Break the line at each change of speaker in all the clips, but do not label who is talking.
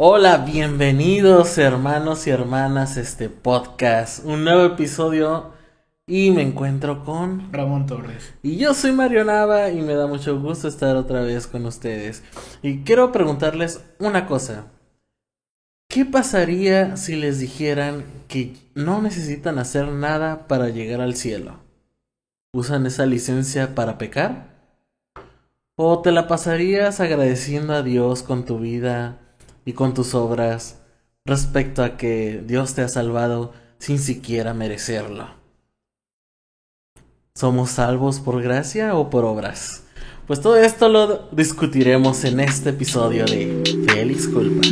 Hola, bienvenidos hermanos y hermanas a este podcast, un nuevo episodio y me encuentro con
Ramón Torres.
Y yo soy Mario Nava y me da mucho gusto estar otra vez con ustedes. Y quiero preguntarles una cosa, ¿qué pasaría si les dijeran que no necesitan hacer nada para llegar al cielo? ¿Usan esa licencia para pecar? ¿O te la pasarías agradeciendo a Dios con tu vida y con tus obras respecto a que Dios te ha salvado sin siquiera merecerlo? ¿Somos salvos por gracia o por obras? Pues todo esto lo discutiremos en este episodio de Feliz Culpa.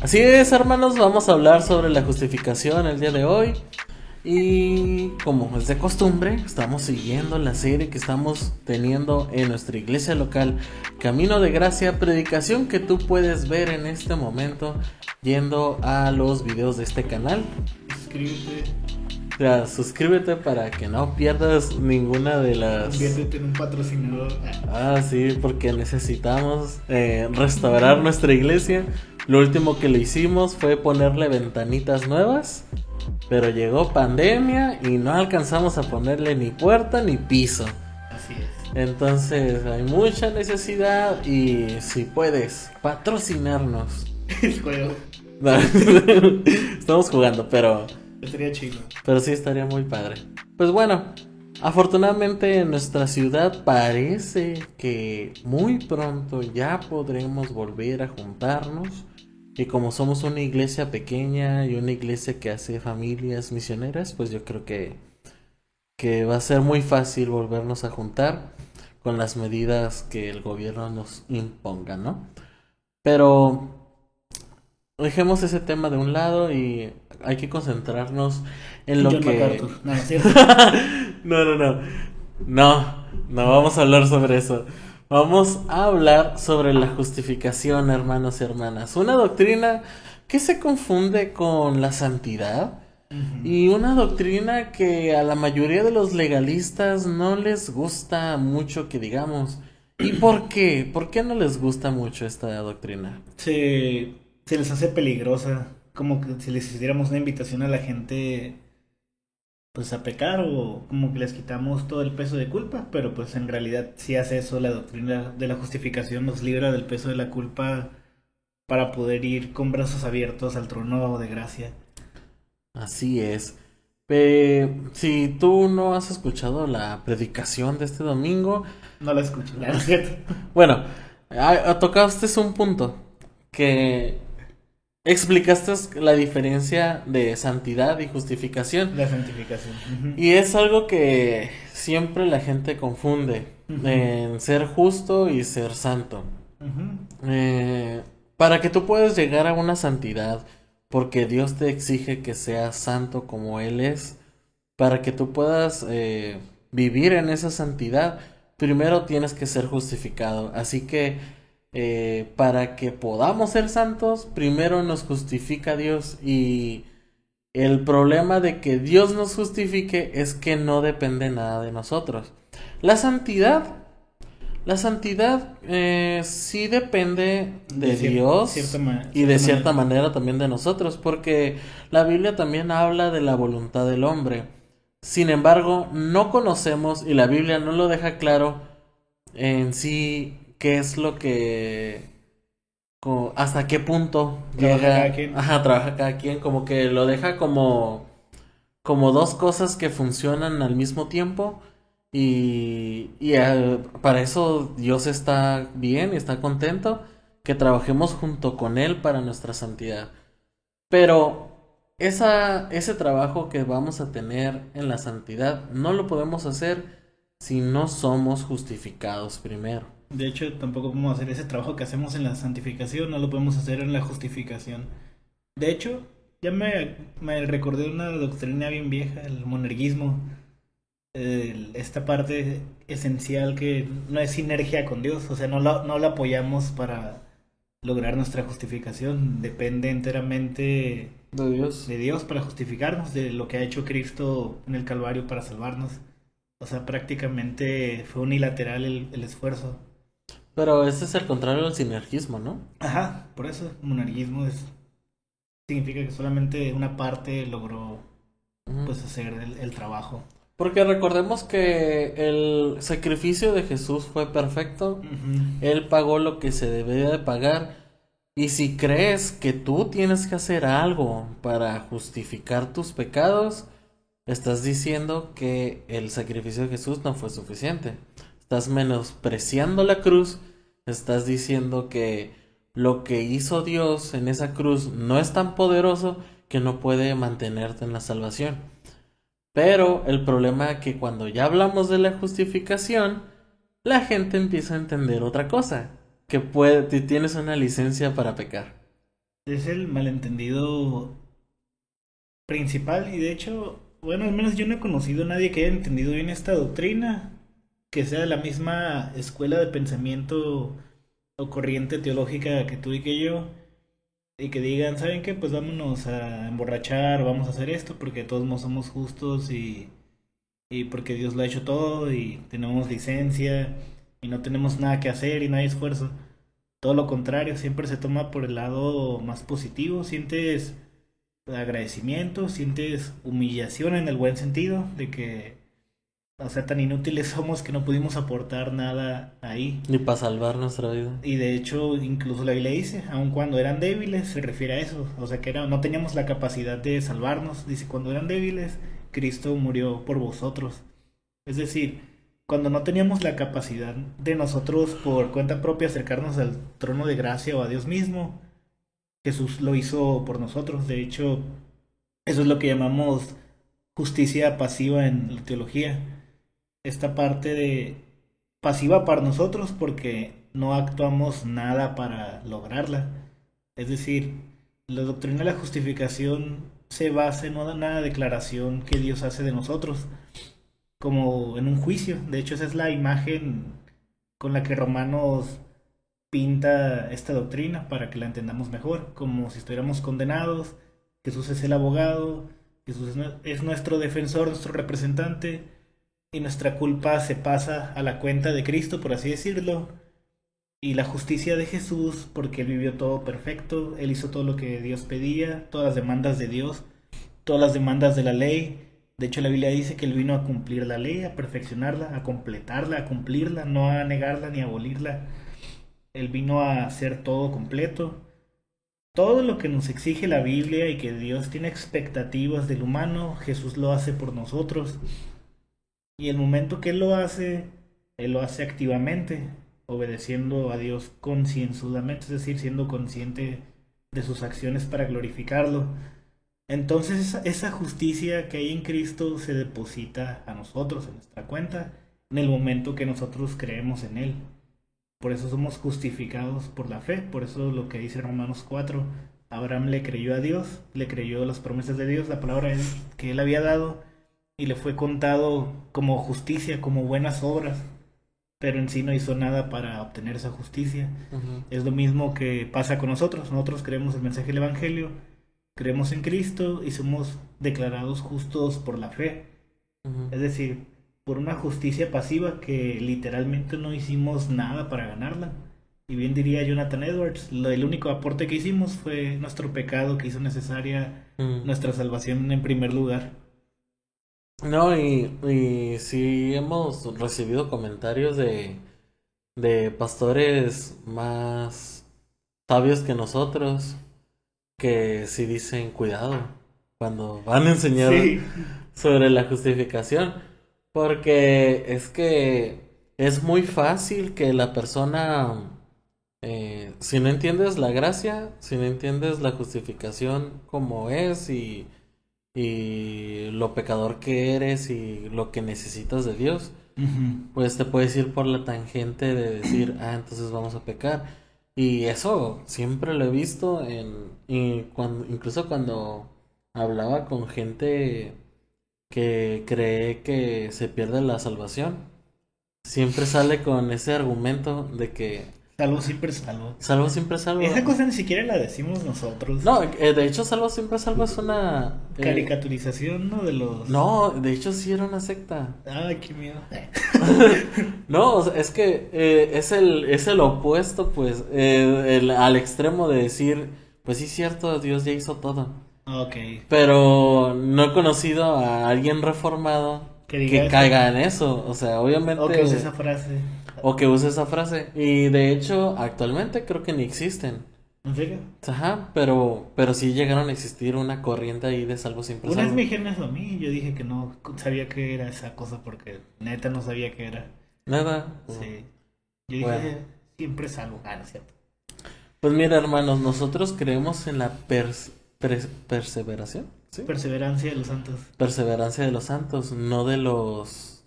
Así es, hermanos, vamos a hablar sobre la justificación el día de hoy. Y como es de costumbre, estamos siguiendo la serie que estamos teniendo en nuestra iglesia local, Camino de Gracia, predicación que tú puedes ver en este momento yendo a los videos de este canal.
Suscríbete.
O sea, suscríbete para que no pierdas ninguna de las...
Conviértete en un patrocinador.
Sí, porque necesitamos restaurar nuestra iglesia. Lo último que le hicimos fue ponerle ventanitas nuevas, pero llegó pandemia y no alcanzamos a ponerle ni puerta ni piso.
Así es.
Entonces hay mucha necesidad y si puedes patrocinarnos.
El juego.
Estamos jugando, pero
Estaría chido.
sí estaría muy padre. Pues bueno, afortunadamente en nuestra ciudad parece que muy pronto ya podremos volver a juntarnos. Y como somos una iglesia pequeña y una iglesia que hace familias misioneras, pues yo creo que va a ser muy fácil volvernos a juntar con las medidas que el gobierno nos imponga, ¿no? Pero dejemos ese tema de un lado y hay que concentrarnos en lo
John
que...
MacArthur. No, es cierto.
No vamos a hablar sobre eso. Vamos a hablar sobre la justificación, hermanos y hermanas. Una doctrina que se confunde con la santidad y una doctrina que a la mayoría de los legalistas no les gusta mucho que digamos. ¿Y por qué? ¿Por qué no les gusta mucho esta doctrina?
Se les hace peligrosa. Como que si les hiciéramos una invitación a la gente, pues a pecar, o como que les quitamos todo el peso de culpa. Pero pues en realidad si hace eso, la doctrina de la justificación nos libra del peso de la culpa para poder ir con brazos abiertos al trono de gracia.
Así es. Si tú no has escuchado la predicación de este domingo,
No la escucho, no es cierto.
bueno, tocaste un punto que explicaste la diferencia de santidad y justificación.
La santificación.
Y es algo que siempre la gente confunde en ser justo y ser santo. Para que tú puedas llegar a una santidad, porque Dios te exige que seas santo como Él es, para que tú puedas vivir en esa santidad, primero tienes que ser justificado. Así que para que podamos ser santos, primero nos justifica Dios. Y el problema de que Dios nos justifique es que no depende nada de nosotros. La santidad sí depende de Dios y de cierta manera también de nosotros, porque la Biblia también habla de la voluntad del hombre. Sin embargo, no conocemos y la Biblia no lo deja claro en sí qué es lo que... hasta qué punto
Trabaja
llega...
cada quien.
trabaja cada quien, como que lo deja como dos cosas que funcionan al mismo tiempo. Y para eso Dios está bien y está contento que trabajemos junto con Él para nuestra santidad. Pero ese trabajo que vamos a tener en la santidad no lo podemos hacer si no somos justificados primero.
De hecho, tampoco podemos hacer ese trabajo que hacemos en la santificación, no lo podemos hacer en la justificación. De hecho, ya me recordé una doctrina bien vieja, el monerguismo. Esta parte esencial que no es sinergia con Dios, o sea, no la apoyamos para lograr nuestra justificación, depende enteramente
De Dios.
de Dios para justificarnos, de lo que ha hecho Cristo en el Calvario para salvarnos. O sea, prácticamente fue unilateral el esfuerzo.
Pero ese es el contrario del sinergismo, ¿no?
Ajá, por eso monergismo significa que solamente una parte logró
Ujú.
pues hacer el trabajo.
Porque recordemos que el sacrificio de Jesús fue perfecto.
Ujú.
Él pagó lo que se debía de pagar. Y si crees que tú tienes que hacer algo para justificar tus pecados, estás diciendo que el sacrificio de Jesús no fue suficiente. Estás menospreciando la cruz. Estás diciendo que lo que hizo Dios en esa cruz no es tan poderoso que no puede mantenerte en la salvación. Pero el problema es que cuando ya hablamos de la justificación, la gente empieza a entender otra cosa, que tienes una licencia para pecar.
Es el malentendido principal y de hecho, bueno, al menos yo no he conocido a nadie que haya entendido bien esta doctrina, que sea de la misma escuela de pensamiento o corriente teológica que tú y que yo, y que digan, ¿saben qué? Pues vámonos a emborrachar, vamos a hacer esto porque todos no somos justos y porque Dios lo ha hecho todo y tenemos licencia y no tenemos nada que hacer y no hay esfuerzo. Todo lo contrario, siempre se toma por el lado más positivo, sientes agradecimiento, sientes humillación en el buen sentido de que, o sea, tan inútiles somos que no pudimos aportar nada ahí.
Ni para salvar nuestra vida.
Y de hecho, incluso la Biblia dice, aun cuando eran débiles, se refiere a eso. O sea, que no teníamos la capacidad de salvarnos. Dice, cuando eran débiles, Cristo murió por vosotros. Es decir, cuando no teníamos la capacidad de nosotros por cuenta propia acercarnos al trono de gracia o a Dios mismo, Jesús lo hizo por nosotros. De hecho, eso es lo que llamamos justicia pasiva en la teología. Esta parte de pasiva para nosotros porque no actuamos nada para lograrla. Es decir, la doctrina de la justificación se basa en una declaración que Dios hace de nosotros, como en un juicio. De hecho, esa es la imagen con la que Romanos pinta esta doctrina para que la entendamos mejor, como si estuviéramos condenados. Jesús es el abogado, Jesús es nuestro defensor, nuestro representante, y nuestra culpa se pasa a la cuenta de Cristo, por así decirlo, y la justicia de Jesús, porque Él vivió todo perfecto, Él hizo todo lo que Dios pedía, todas las demandas de Dios, todas las demandas de la ley. De hecho, la Biblia dice que Él vino a cumplir la ley, a perfeccionarla, a completarla, a cumplirla, no a negarla ni a abolirla. Él vino a hacer todo completo. Todo lo que nos exige la Biblia y que Dios tiene expectativas del humano, Jesús lo hace por nosotros. Y el momento que Él lo hace activamente, obedeciendo a Dios concienzudamente, es decir, siendo consciente de sus acciones para glorificarlo. Entonces esa justicia que hay en Cristo se deposita a nosotros, en nuestra cuenta, en el momento que nosotros creemos en Él. Por eso somos justificados por la fe, por eso lo que dice Romanos 4, Abraham le creyó a Dios, le creyó las promesas de Dios, la palabra que él había dado, y le fue contado como justicia, como buenas obras, pero en sí no hizo nada para obtener esa justicia.
Ujú.
Es lo mismo que pasa con nosotros creemos el mensaje del Evangelio, creemos en Cristo y somos declarados justos por la fe.
Ujú.
Es decir, por una justicia pasiva que literalmente no hicimos nada para ganarla. Y bien diría Jonathan Edwards, el único aporte que hicimos fue nuestro pecado que hizo necesaria
Mm.
nuestra salvación en primer lugar.
No, y sí hemos recibido comentarios de pastores más sabios que nosotros, que sí dicen cuidado cuando van a enseñar
Sí.
sobre la justificación, porque es que es muy fácil que la persona, si no entiendes la gracia, si no entiendes la justificación como es y lo pecador que eres y lo que necesitas de Dios,
Ujú.
pues te puedes ir por la tangente de decir, entonces vamos a pecar. Y eso siempre lo he visto incluso cuando hablaba con gente que cree que se pierde la salvación. siempre sale con ese argumento de que
Salvo siempre salvo.
salvo siempre salvo.
Esa cosa ni siquiera la decimos nosotros.
No, de hecho salvo siempre salvo es una...
Caricaturización, ¿no? De los...
No, de hecho sí era una secta.
Ay, qué miedo.
No, o sea, es que es el opuesto, pues, al extremo de decir, pues sí, cierto, Dios ya hizo todo.
Ok.
Pero no he conocido a alguien reformado
Que diga
que
eso.
caiga en eso. O sea, obviamente.
O que use esa frase.
O que use esa frase. Y de hecho, actualmente creo que ni existen.
¿En serio?
Ajá, pero sí llegaron a existir una corriente ahí de salvo siempre
Una vez
salvo.
me dijeron eso a mí y yo dije que no sabía qué era esa cosa porque neta no sabía qué era.
Nada.
Sí. Yo dije,
Bueno.
siempre salvo. Ah, no es cierto.
Pues mira, hermanos, nosotros creemos en la perseveración. ¿Sí?
Perseverancia de los santos.
Perseverancia de los santos, no de los...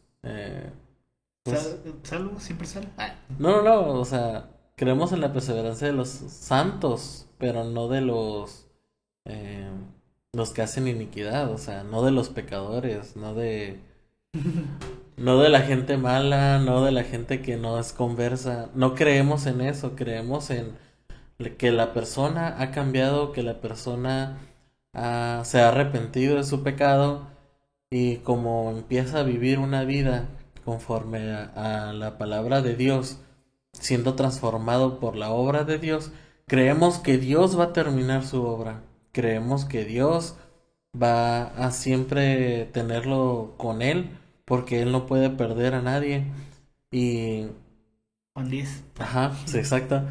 pues,
Salvo, siempre salvo. Ah.
no, o sea, creemos en la perseverancia de los santos, pero no de eh, los que hacen iniquidad, o sea, no de los pecadores, no de la gente mala, no de la gente que no es conversa, no creemos en eso, creemos en que la persona ha cambiado, que la persona se ha arrepentido de su pecado y como empieza a vivir una vida conforme a la palabra de Dios, siendo transformado por la obra de Dios, creemos que Dios va a terminar su obra. Creemos que Dios va a siempre tenerlo con él, porque él no puede perder a nadie. Y,
Juan 10.
ajá, sí, exacto.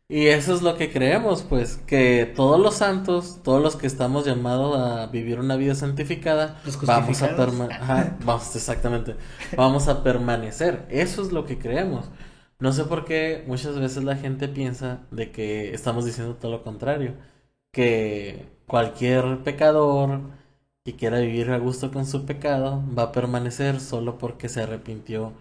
Y eso es lo que creemos, pues, que todos los santos, todos los que estamos llamados a vivir una vida santificada,
Los
vamos a
justificados.
vamos, exactamente, vamos a permanecer. Eso es lo que creemos. No sé por qué muchas veces la gente piensa de que estamos diciendo todo lo contrario, que cualquier pecador que quiera vivir a gusto con su pecado va a permanecer solo porque se arrepintió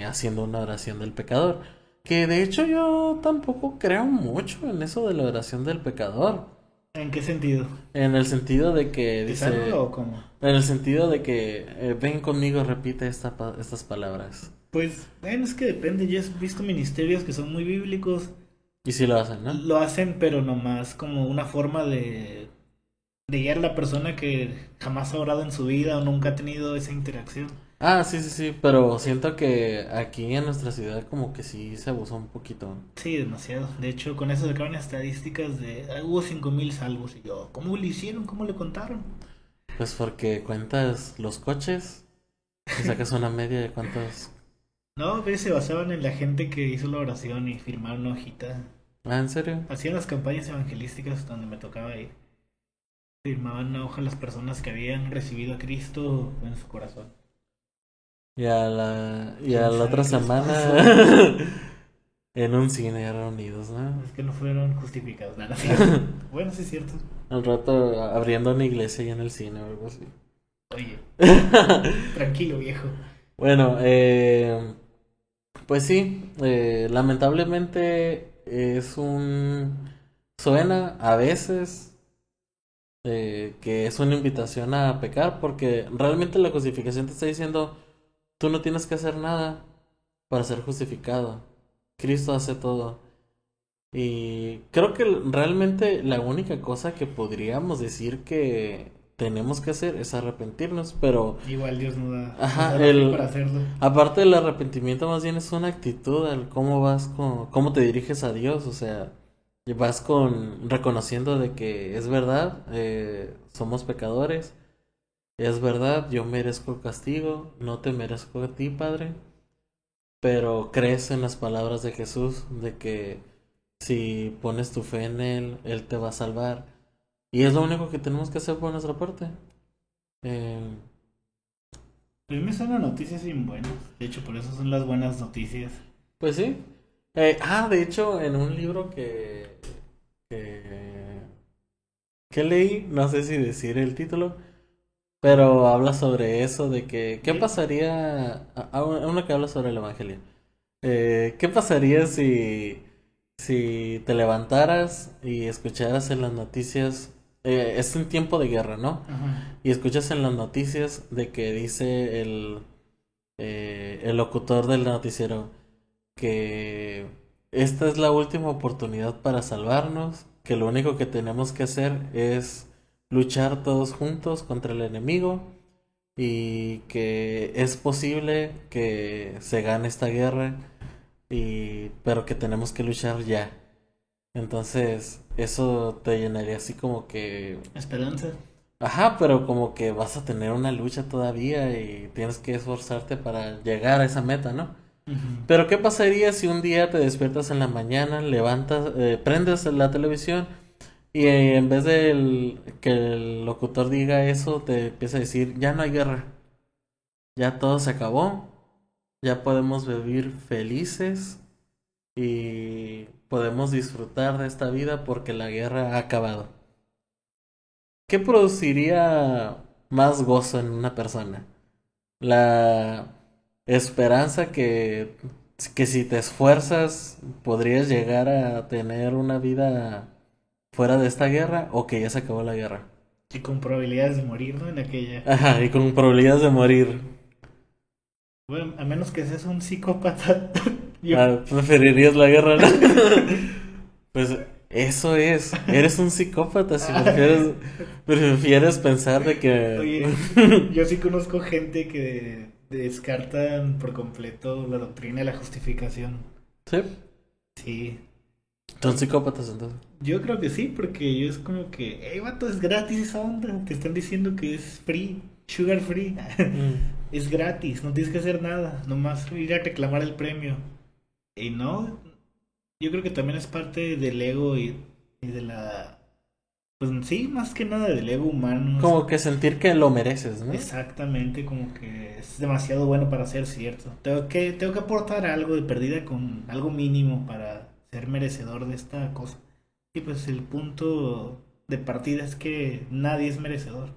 haciendo una oración del pecador. Que de hecho yo tampoco creo mucho en eso de la oración del pecador.
¿En qué sentido?
En el sentido de que
¿Te
dice...
salvo o cómo?
En el sentido de que ven conmigo, repite estas palabras.
Pues, bueno, es que depende. Yo he visto ministerios que son muy bíblicos.
Y si lo hacen, ¿no?
Lo hacen, pero nomás como una forma de guiar a la persona que jamás ha orado en su vida o nunca ha tenido esa interacción.
Ah, sí, sí, sí, pero siento que aquí en nuestra ciudad como que sí se abusó un poquito.
Sí, demasiado. De hecho, con eso sacaron estadísticas de hubo 5,000 salvos. Y yo, ¿cómo le hicieron? ¿Cómo le contaron?
Pues porque cuentas los coches y sacas una media de cuántos...
No, pues se basaban en la gente que hizo la oración y firmaron una hojita.
Ah, ¿en serio?
Hacían las campañas evangelísticas donde me tocaba ir. Firmaban una hoja las personas que habían recibido a Cristo en su corazón.
Y a la
¿Quién
otra
sabe qué les
semana en un cine reunidos, ¿no?
Es que no fueron justificados, nada. Bueno, sí es cierto.
Al rato abriendo una iglesia ya en el cine o algo así.
Oye, tranquilo, viejo.
Bueno, pues sí, lamentablemente suena a veces que es una invitación a pecar porque realmente la justificación te está diciendo, tú no tienes que hacer nada para ser justificado. Cristo hace todo. Y creo que realmente la única cosa que podríamos decir que tenemos que hacer es arrepentirnos, pero
Igual Dios no da,
ajá,
nos da la fe para hacerlo.
aparte del arrepentimiento más bien es una actitud, el cómo te diriges a Dios, o sea, vas con reconociendo de que es verdad, somos pecadores, es verdad, yo merezco el castigo, no te merezco a ti, Padre, pero crees en las palabras de Jesús, de que si pones tu fe en Él, Él te va a salvar, y es lo único que tenemos que hacer por nuestra parte. Eh,
A mí me suenan noticias bien buenas. De hecho, por eso son las buenas noticias.
Pues sí. De hecho, en un libro que, que leí, no sé si decir el título, pero habla sobre eso, de que, ¿qué pasaría? Uno que habla sobre el evangelio. ¿Qué pasaría si te levantaras y escucharas en las noticias? Es un tiempo de guerra, ¿no?
Ajá.
Y escuchas en las noticias de que dice el locutor del noticiero, que esta es la última oportunidad para salvarnos, que lo único que tenemos que hacer es luchar todos juntos contra el enemigo y que es posible que se gane esta guerra, pero que tenemos que luchar ya. Entonces, eso te llenaría así como que...
Esperanza.
Ajá, pero como que vas a tener una lucha todavía y tienes que esforzarte para llegar a esa meta, ¿no?
Ujú.
Pero ¿qué pasaría si un día te despiertas en la mañana, levantas, prendes la televisión y en vez de que el locutor diga eso, te empieza a decir, ya no hay guerra, ya todo se acabó, ya podemos vivir felices y podemos disfrutar de esta vida porque la guerra ha acabado? ¿Qué produciría más gozo en una persona? La esperanza que si te esfuerzas podrías llegar a tener una vida fuera de esta guerra o que ya se acabó la guerra.
Y con probabilidades de morir, ¿no? En aquella.
Ajá, y con probabilidades de morir.
Bueno, a menos que seas un psicópata. Yo.
Preferirías la guerra, ¿no? Pues eso es, eres un psicópata si prefieres pensar de que...
Oye, yo sí conozco gente que descartan por completo la doctrina y la justificación.
Sí,
Sí.
son psicópatas entonces.
Yo creo que sí, porque yo es como que, hey, vato, es gratis esa onda. Te están diciendo que es free, sugar free.
Mm.
Es gratis, no tienes que hacer nada, nomás ir a reclamar el premio. Y no, yo creo que también es parte del ego y de la... Pues sí, más que nada del ego humano.
Como que sentir que lo mereces, ¿no?
Exactamente, como que es demasiado bueno para ser cierto. Tengo que aportar algo de perdida con algo mínimo para ser merecedor de esta cosa. Y pues el punto de partida es que nadie es merecedor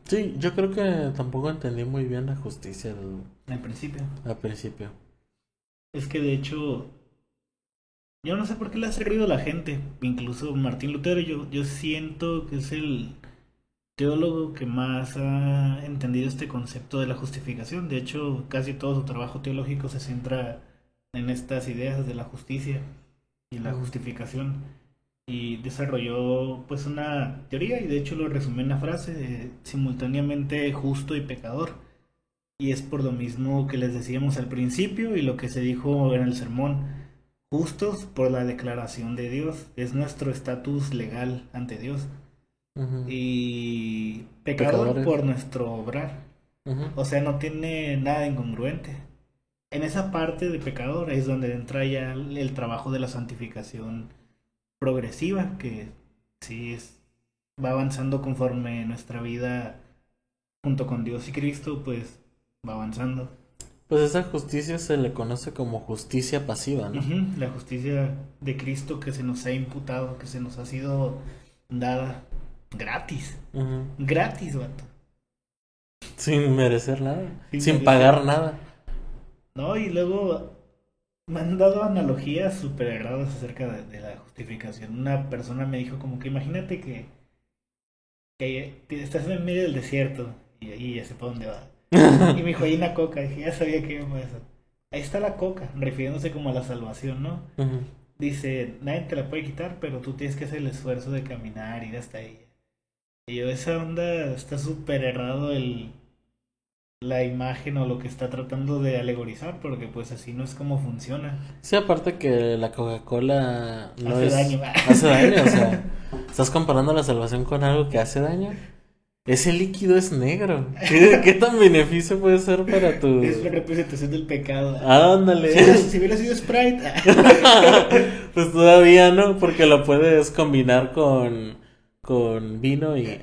Sí, yo creo que tampoco entendí muy bien la justicia
al principio.
al principio.
Es que de hecho, yo no sé por qué le ha servido a la gente, incluso Martín Lutero, yo siento que es el teólogo que más ha entendido este concepto de la justificación. De hecho, casi todo su trabajo teológico se centra en estas ideas de la justicia y la justificación. Y desarrolló pues una teoría y de hecho lo resumió en una frase de simultáneamente justo y pecador. Y es por lo mismo que les decíamos al principio y lo que se dijo en el sermón. Justos por la declaración de Dios. Es nuestro estatus legal ante Dios.
Ujú.
Y pecador
Pecadores.
por nuestro obrar.
Ujú.
O sea, no tiene nada incongruente. En esa parte de pecador es donde entra ya el trabajo de la santificación progresiva, que sí va avanzando conforme nuestra vida junto con Dios y Cristo, pues va avanzando.
Pues esa justicia se le conoce como justicia pasiva, ¿no?
Ujú. La justicia de Cristo que se nos ha imputado, que se nos ha sido dada gratis.
Ujú.
Gratis, vato.
Sin merecer nada,
Sin
sin
merecer.
pagar nada.
No, y luego me han dado analogías súper agradables acerca de la justificación. Una persona me dijo como que imagínate que estás en medio del desierto y ahí ya sé para dónde va. Y me dijo, hay una coca. Dije, ya sabía que iba a eso. Ahí está la coca, refiriéndose como a la salvación, ¿no?
Ujú.
Dice, nadie te la puede quitar, pero tú tienes que hacer el esfuerzo de caminar, ir hasta ella. Y yo, esa onda está súper errado la imagen o lo que está tratando de alegorizar, porque pues así no es como funciona.
Sí, aparte que la Coca-Cola no
Hace
es...
daño.
Hace daño, o sea, ¿estás comparando la salvación con algo que hace daño? Ese líquido es negro. ¿Qué tan beneficio puede ser para tu...?
Es la representación del pecado.
Ándale.
Si hubiera sido Sprite.
Pues todavía no, porque lo puedes combinar con vino y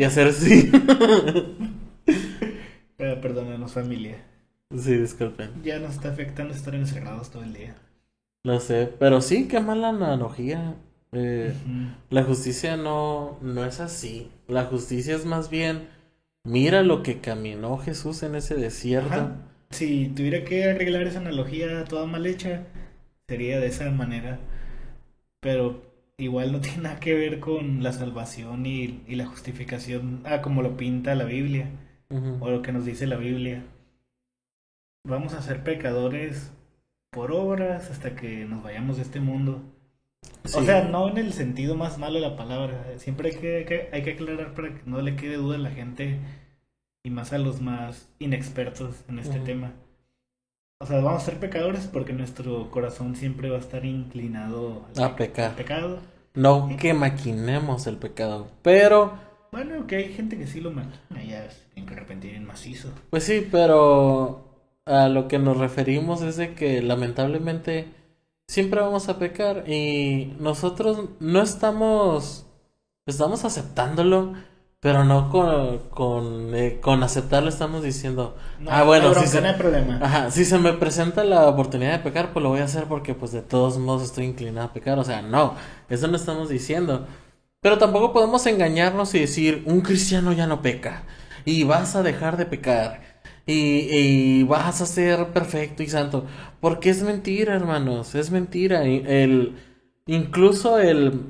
hacer así.
Perdónanos, familia.
Sí, disculpen.
Ya nos está afectando estar encerrados todo el día.
Lo sé, pero sí, qué mala analogía.
Ujú.
La justicia no es así. La justicia es más bien, mira lo que caminó Jesús en ese desierto.
Ajá. Si tuviera que arreglar esa analogía toda mal hecha, sería de esa manera. Pero igual no tiene nada que ver con la salvación y la justificación, como lo pinta la Biblia,
Ujú.
o lo que nos dice la Biblia. vamos a ser pecadores por obras hasta que nos vayamos de este mundo. O
Sí.
sea, no en el sentido más malo de la palabra. Siempre hay que aclarar para que no le quede duda a la gente y más a los más inexpertos en este
Ujú.
tema. O sea, vamos a ser pecadores porque nuestro corazón siempre va a estar inclinado al,
A
al
pecar.
pecado.
No
Y,
que maquinemos el pecado. Pero,
bueno, que hay gente que sí lo maquina, ya se tienen que arrepentir en macizo.
pues sí, pero a lo que nos referimos es de que lamentablemente siempre vamos a pecar y nosotros no estamos aceptándolo, pero no con aceptarlo estamos diciendo,
No,
ah,
no hay
bueno,
bronca, no hay problema.
ajá, si se me presenta la oportunidad de pecar, pues lo voy a hacer porque pues de todos modos estoy inclinado a pecar, o sea, no, eso no estamos diciendo. Pero tampoco podemos engañarnos y decir, un cristiano ya no peca y vas a dejar de pecar y vas a ser perfecto y santo, porque es mentira, hermanos, es mentira. Incluso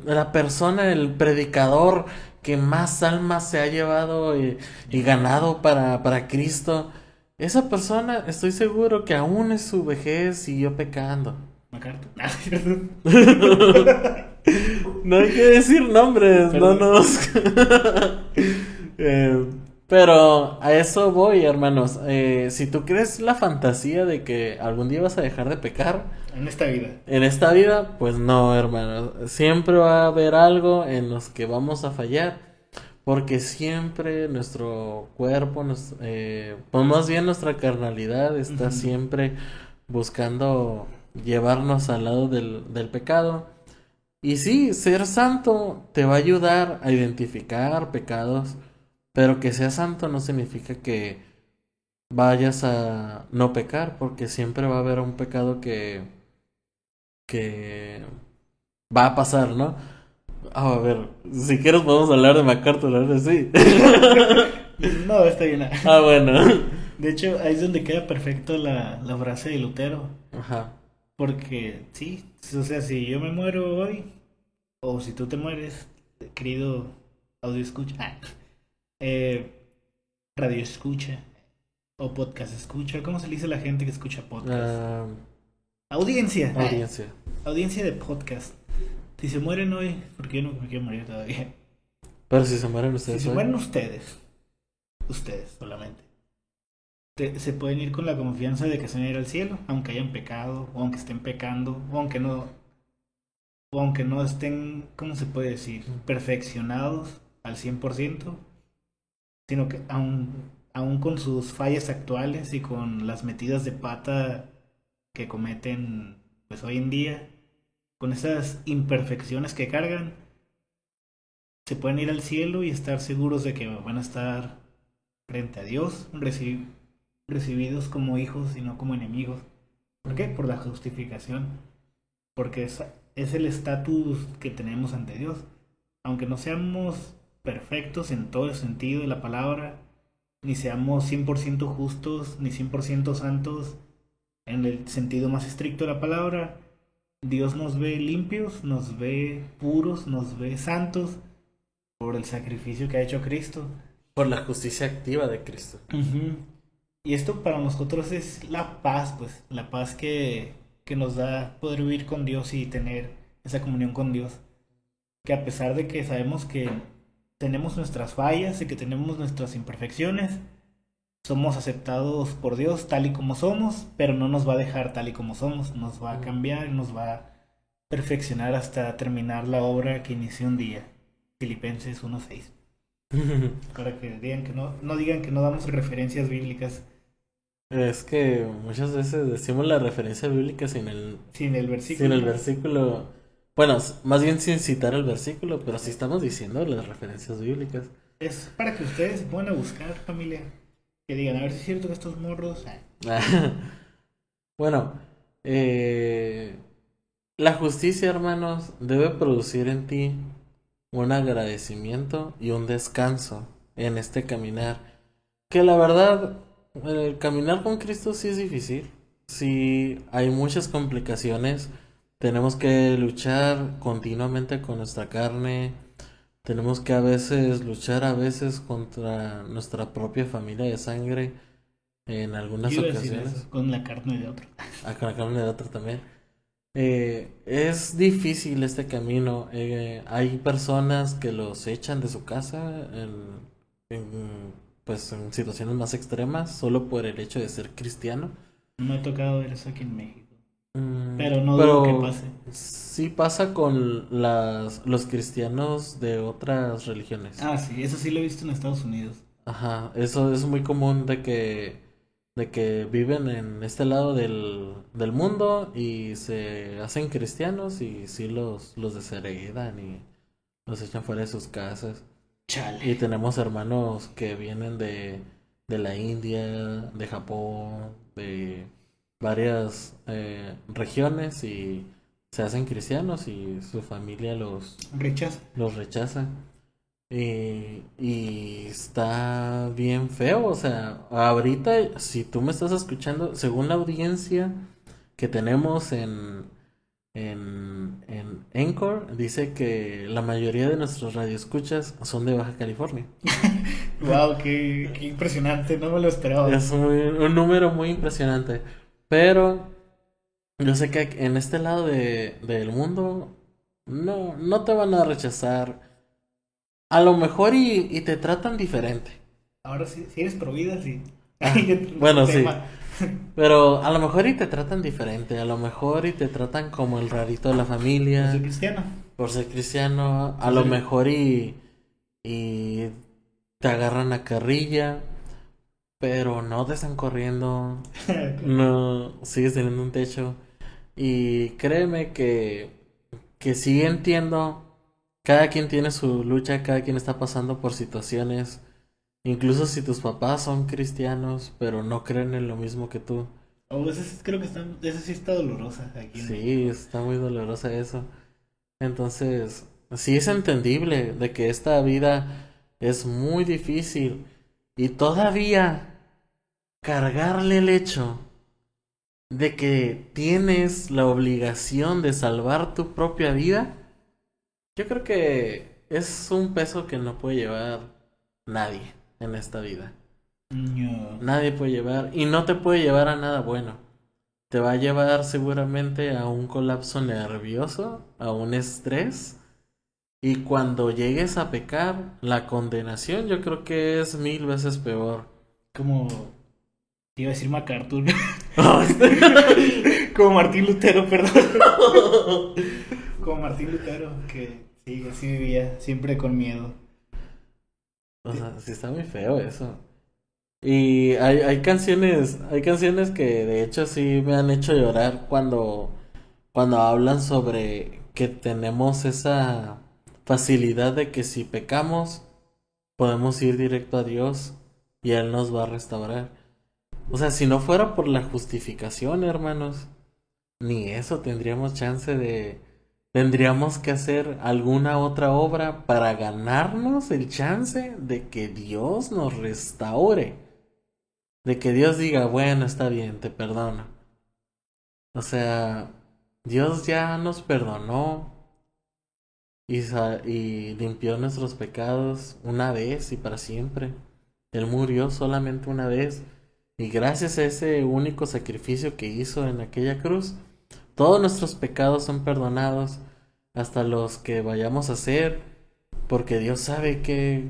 la persona, el predicador que más almas se ha llevado y ganado para Cristo, esa persona estoy seguro que aún en su vejez siguió pecando.
MacArthur. Ah, ¿cierto?
No hay que decir nombres, no
Perdón.
nos... Eh, pero a eso voy, hermanos. Si tú crees la fantasía de que algún día vas a dejar de pecar
En esta vida.
en esta vida, pues no, hermanos. Siempre va a haber algo en los que vamos a fallar. Porque siempre nuestro cuerpo, pues más bien nuestra carnalidad está
Ujú.
siempre buscando llevarnos al lado del pecado. Y sí, ser santo te va a ayudar a identificar pecados, pero que seas santo no significa que vayas a no pecar, porque siempre va a haber un pecado que va a pasar, ¿no? A ver, si quieres podemos hablar de MacArthur, ahora sí.
No, está bien.
Ah, bueno.
De hecho, ahí es donde queda perfecto la frase de Lutero.
Ajá.
Porque sí, o sea, si yo me muero hoy, o si tú te mueres, querido audio escucha, eh, radio escucha, o podcast escucha, ¿cómo se le dice a la gente que escucha podcast?
Ah,
Audiencia,
audiencia.
audiencia de podcast. Si se mueren hoy, porque yo no me quiero morir todavía.
Pero si se mueren
Si
ustedes
se
hoy.
mueren ustedes solamente, se pueden ir con la confianza de que se van a ir al cielo, aunque hayan pecado, o aunque estén pecando, o aunque no estén, ¿cómo se puede decir? Perfeccionados al 100%, sino que aún con sus fallas actuales y con las metidas de pata que cometen pues hoy en día, con esas imperfecciones que cargan, se pueden ir al cielo y estar seguros de que van a estar frente a Dios, recibidos como hijos y no como enemigos. ¿Por qué? Por la justificación. Porque es el estatus que tenemos ante Dios. Aunque no seamos perfectos en todo el sentido de la palabra, ni seamos 100% justos, ni 100% santos en el sentido más estricto de la palabra, Dios nos ve limpios, nos ve puros, nos ve santos por el sacrificio que ha hecho Cristo.
Por la justicia activa de Cristo.
Ujú. Y esto para nosotros es la paz, pues, la paz que nos da poder vivir con Dios y tener esa comunión con Dios. Que a pesar de que sabemos que tenemos nuestras fallas y que tenemos nuestras imperfecciones, somos aceptados por Dios tal y como somos, pero no nos va a dejar tal y como somos, nos va a cambiar, nos va a perfeccionar hasta terminar la obra que inició un día. Filipenses 1:6. Para que digan que no digan que no damos referencias bíblicas
Es que muchas veces decimos la referencia bíblica
sin el
sin
versículo.
el versículo. Bueno, más bien sin citar el versículo, pero sí estamos diciendo las referencias bíblicas.
Es para que ustedes se pongan a buscar, familia. Que digan, a ver si es cierto que estos morros.
Bueno, eh, la justicia, hermanos, debe producir en ti un agradecimiento y un descanso en este caminar. Que la verdad, el caminar con Cristo sí es difícil. Sí, hay muchas complicaciones. Tenemos que luchar continuamente con nuestra carne. Tenemos que a veces luchar a veces contra nuestra propia familia de sangre. en algunas
Yo iba a decir
ocasiones.
eso, con la carne de otro.
Con la carne de otro también. Es difícil este camino. Hay personas que los echan de su casa pues en situaciones más extremas solo por el hecho de ser cristiano.
No me ha tocado ver eso aquí en México.
Mm,
Pero no dudo que
pero
pase.
sí pasa con los cristianos de otras religiones.
Ah, sí, eso sí lo he visto en Estados Unidos.
Ajá, eso es muy común de que viven en este lado del mundo y se hacen cristianos y sí los desheredan y los echan fuera de sus casas. Y
Chale.
tenemos hermanos que vienen de la India, de Japón, de varias regiones y se hacen cristianos y su familia
Rechazo.
los rechaza. Y está bien feo, o sea, ahorita si tú me estás escuchando, según la audiencia que tenemos en Anchor, dice que la mayoría de nuestros radioescuchas son de Baja California.
Wow, qué impresionante, no me lo esperaba.
Es un número muy impresionante, pero yo sé que en este lado del mundo no te van a rechazar. A lo mejor y te tratan diferente.
Ahora sí, si eres pro vida, sí.
Ah,
Ahí entra en
bueno,
el
sí.
tema.
Pero a lo mejor y te tratan diferente. A lo mejor y te tratan como el rarito de la
Yo soy
familia.
cristiano.
Por ser cristiano. A lo
Sí.
mejor y te agarran a carrilla. Pero no te están corriendo. No, sigues teniendo un techo. Y créeme que sí entiendo. Cada quien tiene su lucha. Cada quien está pasando por situaciones. Incluso si tus papás son cristianos, pero no creen en lo mismo que tú.
Oh, creo que esa sí está dolorosa aquí en
Sí,
México.
está muy dolorosa eso. Entonces, sí es entendible de que esta vida es muy difícil y todavía cargarle el hecho de que tienes la obligación de salvar tu propia vida, yo creo que es un peso que no puede llevar nadie en esta vida.
No.
Nadie puede llevar y no te puede llevar a nada bueno. Te va a llevar seguramente a un colapso nervioso, a un estrés. Y cuando llegues a pecar, la condenación yo creo que es 1000 veces peor.
Como te iba a decir MacArthur. Como Martín Lutero, perdón. Como Martín Lutero, que sí, así vivía, siempre con miedo.
O sea, sí está muy feo eso. Y hay canciones que de hecho sí me han hecho llorar cuando hablan sobre que tenemos esa facilidad de que si pecamos podemos ir directo a Dios y Él nos va a restaurar. O sea, si no fuera por la justificación, hermanos, ni eso tendríamos chance de... Tendríamos que hacer alguna otra obra para ganarnos el chance de que Dios nos restaure. De que Dios diga, bueno, está bien, te perdono. O sea, Dios ya nos perdonó y limpió nuestros pecados una vez y para siempre. Él murió solamente una vez y gracias a ese único sacrificio que hizo en aquella cruz, todos nuestros pecados son perdonados, hasta los que vayamos a hacer, porque Dios sabe qué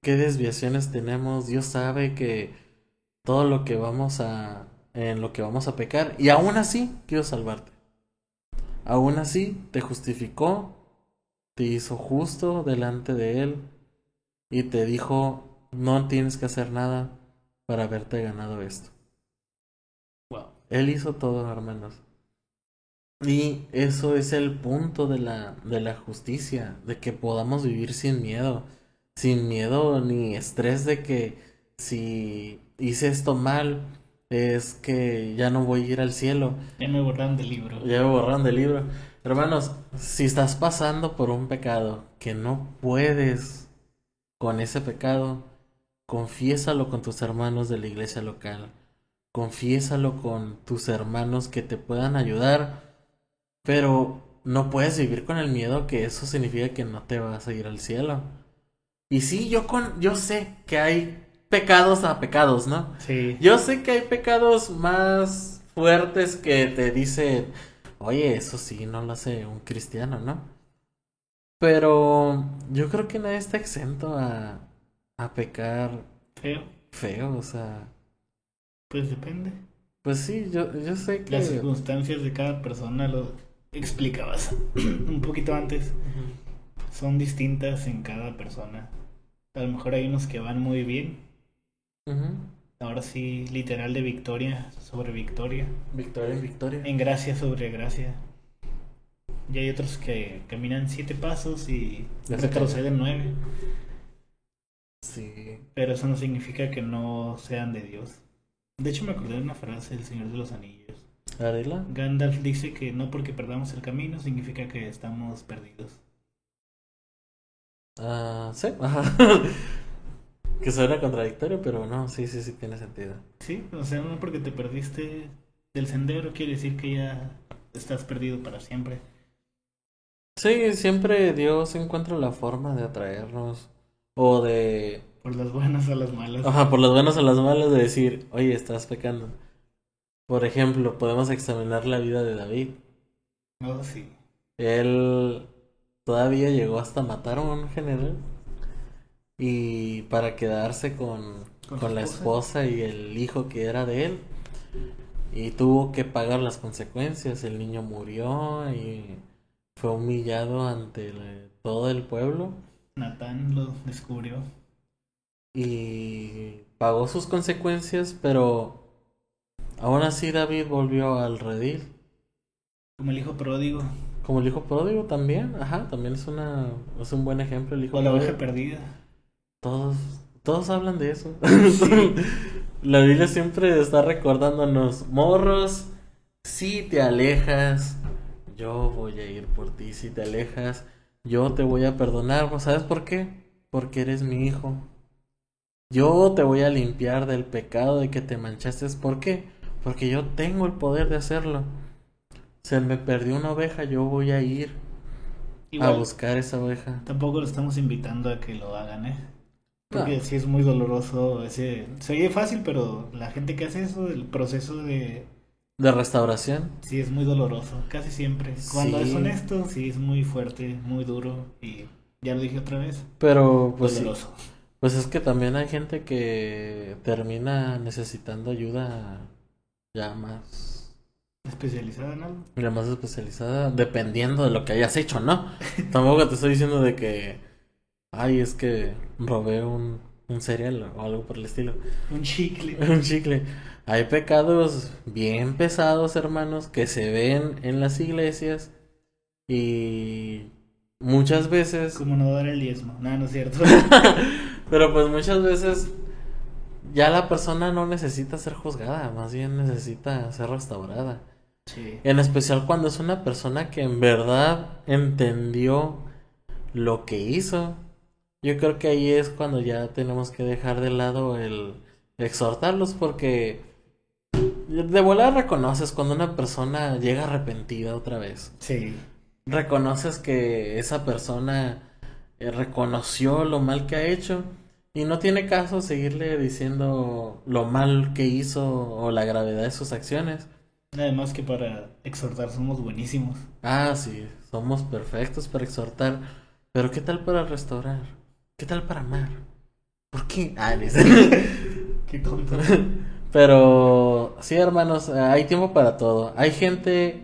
desviaciones tenemos, Dios sabe que todo lo que en lo que vamos a pecar, y aún así quiero salvarte. Aún así te justificó, te hizo justo delante de Él y te dijo, no tienes que hacer nada para haberte ganado esto.
Wow.
Él hizo todo, hermanos. Y eso es el punto de la justicia, de que podamos vivir sin miedo ni estrés de que si hice esto mal, es que ya no voy a ir al cielo,
Ya me borraron del libro.
ya me borraron del libro. Hermanos, si estás pasando por un pecado que no puedes con ese pecado, confiésalo con tus hermanos de la iglesia local, confiésalo con tus hermanos que te puedan ayudar. Pero no puedes vivir con el miedo que eso significa que no te vas a ir al cielo. Y sí, yo sé que hay pecados a pecados, ¿no?
Sí.
Yo sé que hay pecados más fuertes que te dicen, oye, eso sí, no lo hace un cristiano, ¿no? Pero yo creo que nadie está exento a pecar
Feo.
feo, o sea,
Pues depende.
pues sí, yo sé
Las
que...
circunstancias de cada persona, lo explicabas un poquito antes,
Ujú,
son distintas en cada persona. A lo mejor hay unos que van muy bien.
ujú.
Ahora sí, literal de victoria sobre victoria.
Victoria en victoria.
En gracia sobre gracia. Y hay otros que caminan 7 pasos y
Ya se
retroceden 9.
Sí.
Pero eso no significa que no sean de Dios. De hecho, me acordé de una frase del Señor de los Anillos.
¿Arela?
Gandalf dice que no porque perdamos el camino significa que estamos perdidos.
Ah, sí, ajá. Que suena contradictorio, pero no, sí, sí, sí tiene sentido.
Sí, o sea, no porque te perdiste del sendero quiere decir que ya estás perdido para siempre.
Sí, siempre Dios encuentra la forma de atraernos o de,
Por las buenas o las malas.
ajá, por las buenas o las malas, de decir, oye, estás pecando. Por ejemplo, podemos examinar la vida de David.
Oh, sí.
Él todavía llegó hasta matar a un general y para quedarse
Con su
con la
esposa.
esposa y el hijo que era de él. Y tuvo que pagar las consecuencias. El niño murió y fue humillado ante todo el pueblo
Natán lo descubrió.
y pagó sus consecuencias, pero aún así David volvió al redil.
Como el hijo pródigo.
Como el hijo pródigo también, ajá, también es un buen ejemplo el hijo
O la oveja
pródigo.
perdida.
Todos, todos hablan de eso.
Sí.
La Biblia siempre está recordándonos, morros, si te alejas, yo voy a ir por ti. Si te alejas, yo te voy a perdonar. ¿Sabes por qué? Porque eres mi hijo. Yo te voy a limpiar del pecado de que te manchaste. ¿Por qué? Porque yo tengo el poder de hacerlo. Se me perdió una oveja, yo voy a ir a
Igual,
buscar esa oveja.
tampoco lo estamos invitando a que lo hagan, ¿eh? Porque
No,
sí es muy doloroso ese... Se oye fácil, pero la gente que hace eso, el proceso de...
de restauración.
Sí es muy doloroso, casi siempre. Cuando es
Sí,
honesto, sí es muy fuerte, muy duro y ya lo dije otra vez,
pero pues sí.
doloroso.
Pues es que también hay gente que termina necesitando ayuda ya más,
Especializada en algo.
ya más especializada, dependiendo de lo que hayas hecho, ¿no? Tampoco te estoy diciendo de que, ay, es que robé un cereal o algo por el estilo,
Un chicle.
un chicle. Hay pecados bien pesados, hermanos, que se ven en las iglesias y muchas veces,
Como no dar el diezmo. Nada, no es cierto.
pero pues muchas veces ya la persona no necesita ser juzgada, más bien necesita ser restaurada.
Sí.
En especial cuando es una persona que en verdad entendió lo que hizo. Yo creo que ahí es cuando ya tenemos que dejar de lado el exhortarlos porque de volada reconoces cuando una persona llega arrepentida otra vez.
Sí.
Reconoces que esa persona reconoció lo mal que ha hecho y no tiene caso seguirle diciendo lo mal que hizo o la gravedad de sus acciones.
Además que para exhortar somos buenísimos.
Ah, sí, somos perfectos para exhortar, pero ¿qué tal para restaurar? ¿Qué tal para amar? ¿Por qué? Ah, ni sé.
Qué tonto.
Pero sí, hermanos, hay tiempo para todo. Hay gente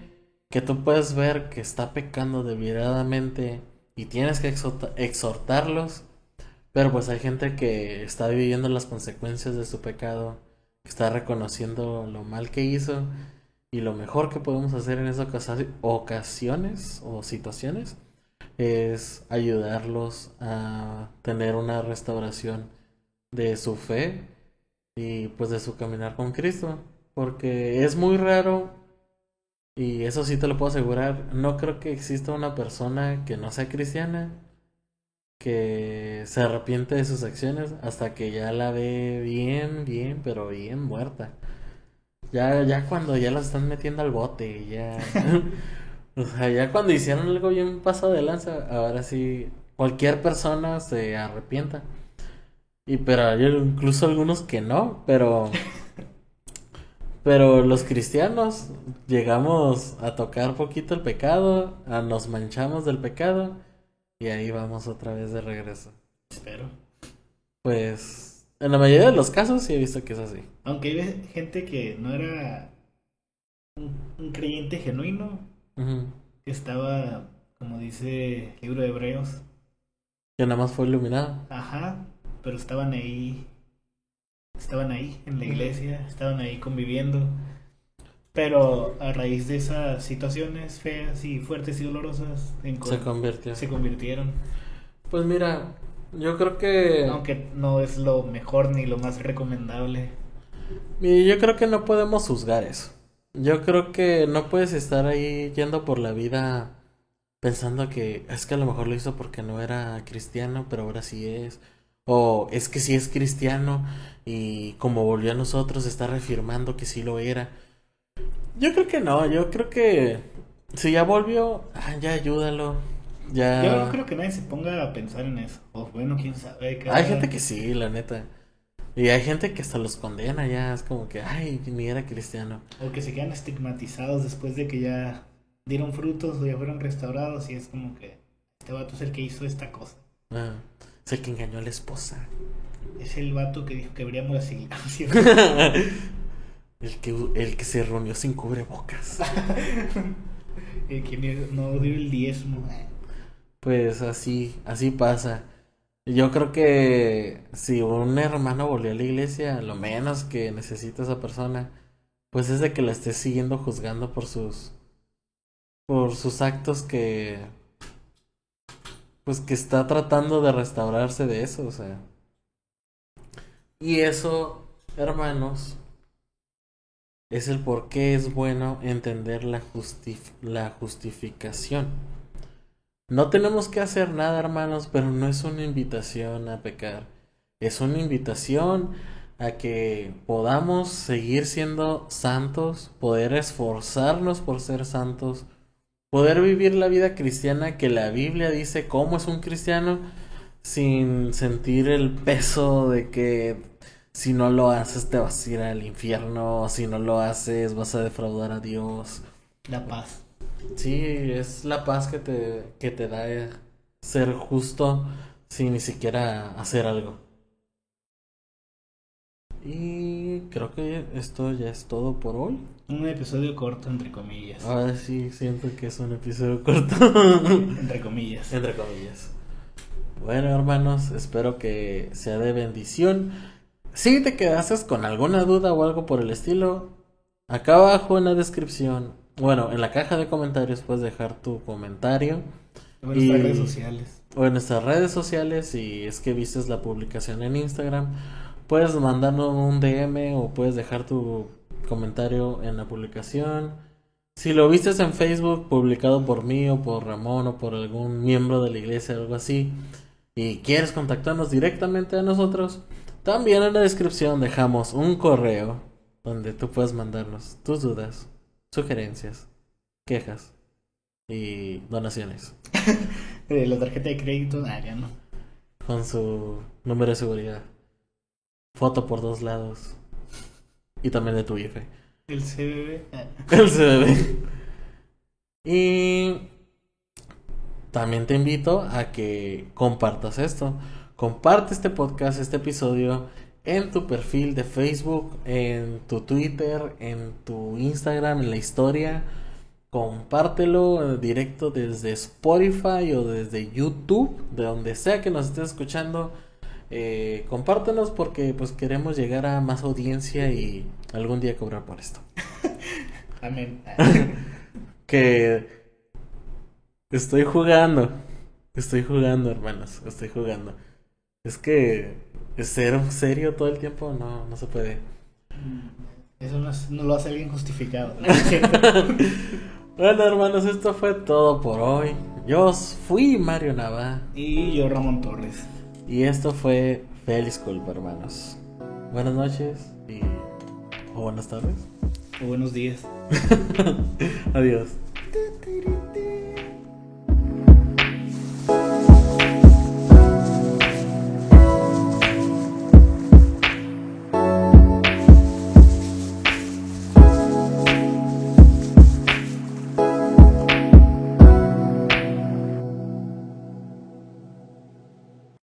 que tú puedes ver que está pecando deliberadamente y tienes que exhortarlos, pero pues hay gente que está viviendo las consecuencias de su pecado, que está reconociendo lo mal que hizo y lo mejor que podemos hacer en esas ocasiones o situaciones es ayudarlos a tener una restauración de su fe y pues de su caminar con Cristo, porque es muy raro y eso sí te lo puedo asegurar, no creo que exista una persona que no sea cristiana que se arrepiente de sus acciones hasta que ya la ve bien, bien, pero bien muerta. Ya cuando ya las están metiendo al bote, ya. O sea, ya cuando hicieron algo bien pasado de lanza, ahora sí, cualquier persona se arrepienta. pero hay incluso algunos que no, pero los cristianos llegamos a tocar poquito el pecado, nos manchamos del pecado y ahí vamos otra vez de regreso.
Espero.
Pues en la mayoría de los casos sí he visto que es así.
Aunque hay gente que no era un creyente genuino,
Ujú.
que estaba, como dice el libro de Hebreos,
Que nada más fue iluminado.
ajá, pero estaban ahí en la iglesia, estaban ahí conviviendo. Pero a raíz de esas situaciones feas y fuertes y dolorosas,
Se convirtió.
se convirtieron.
Pues mira, yo creo que...
Aunque no es lo mejor ni lo más recomendable.
Y yo creo que no podemos juzgar eso. Yo creo que no puedes estar ahí yendo por la vida pensando que es que a lo mejor lo hizo porque no era cristiano, pero ahora sí es. O es que sí es cristiano y como volvió a nosotros está reafirmando que sí lo era. Yo creo que no, yo creo que si ya volvió, ya ayúdalo.
Yo no
Ya.
creo que nadie se ponga a pensar en eso. O bueno, quién sabe.
Hay gente que sí, la neta. Y hay gente que hasta los condena ya, es como que, ay, ni era cristiano.
O que se quedan estigmatizados después de que ya dieron frutos o ya fueron restaurados. Y es como que este vato es el que hizo esta cosa.
Ah, es el que engañó a la esposa.
Es el vato que dijo que abríamos la iglesia.
El que se reunió sin cubrebocas.
El que no dio el diezmo.
Pues así pasa. Yo creo que si un hermano volvió a la iglesia, lo menos que necesita esa persona, pues es de que la esté siguiendo juzgando por sus actos pues que está tratando de restaurarse de eso, o sea. Y eso, hermanos, es el por qué es bueno entender la justificación. No tenemos que hacer nada, hermanos, pero no es una invitación a pecar. Es una invitación a que podamos seguir siendo santos, poder esforzarnos por ser santos, poder vivir la vida cristiana que la Biblia dice cómo es un cristiano sin sentir el peso de que si no lo haces te vas a ir al infierno, si no lo haces vas a defraudar a Dios.
La paz.
Sí, es la paz que te da ser justo sin ni siquiera hacer algo. Y creo que esto ya es todo por hoy.
Un episodio corto, entre comillas.
Ahora sí siento que es un episodio corto.
Entre comillas.
Entre comillas. Bueno, hermanos, espero que sea de bendición. Si te quedaste con alguna duda o algo por el estilo, acá abajo en la descripción, bueno, en la caja de comentarios puedes dejar tu comentario.
O en nuestras redes sociales.
O en nuestras redes sociales, si es que vistes la publicación en Instagram, puedes mandarnos un DM o puedes dejar tu comentario en la publicación. Si lo vistes en Facebook publicado por mí o por Ramón o por algún miembro de la iglesia o algo así, y quieres contactarnos directamente a nosotros, también en la descripción dejamos un correo donde tú puedes mandarnos tus dudas, sugerencias, quejas y donaciones.
La tarjeta de crédito, ya no.
Con su número de seguridad, foto por 2 lados y también de tu IFE.
El CBB.
El CBB. Y también te invito a que compartas esto. Comparte este podcast, este episodio en tu perfil de Facebook, en tu Twitter, en tu Instagram, en la historia. Compártelo directo desde Spotify o desde YouTube, de donde sea que nos estés escuchando. Compártenos porque pues queremos llegar a más audiencia y algún día cobrar por esto.
Amén.
Que estoy jugando, hermanos, estoy jugando. Es que ser serio todo el tiempo no se puede.
Eso no lo hace alguien justificado.
Bueno, hermanos, esto fue todo por hoy. Yo fui Mario Nava.
Y yo, Ramón Torres.
Y esto fue Feliz Culpa, hermanos. Buenas noches o buenas tardes.
O buenos días.
Adiós.